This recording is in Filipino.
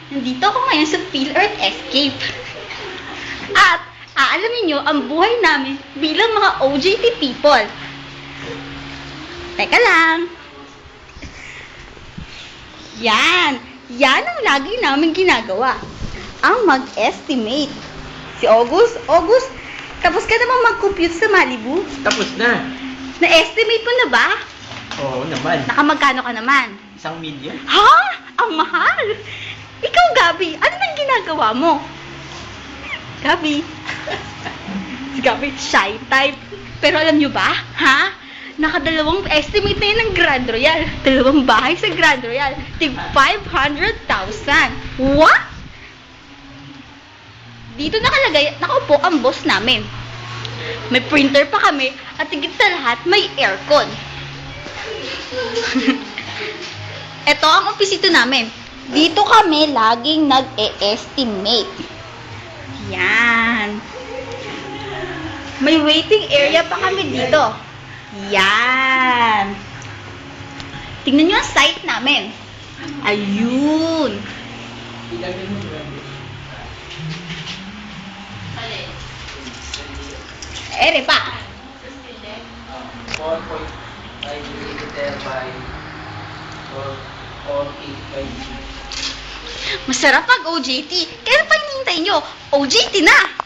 Nandito ako ngayon sa PhilEarth Escape. At aalamin nyo ang buhay namin bilang mga OJT people. Teka lang. Yan ang lagi namin ginagawa. Ang mag-estimate. Si August, tapos ka naman mag-compute sa Malibu? Tapos na. Na-estimate mo na ba? Oo naman. Nakamagkano ka naman? 1 million. Ha? Ang mahal! Ikaw, Gabi, ano nang ginagawa mo? Gabi. Si Gabi, shy type. Pero alam nyo ba? Ha? Nakadalawang estimate na yun ng Grand Royal. 2 bahay sa Grand Royal. Tig 500,000. What? Dito nakalagay, nakaupo ang boss namin. May printer pa kami at higit sa lahat, may aircon. Ito ang opisito namin. Dito kami laging nag-e-estimate. Yan. May waiting area pa kami dito. Yan. Tingnan nyo ang site namin. Ayun. Ere pa. 4.5 millimeter by 4.85. Masarap pag OJT. Kaya pa hinihintay nyo? OJT na!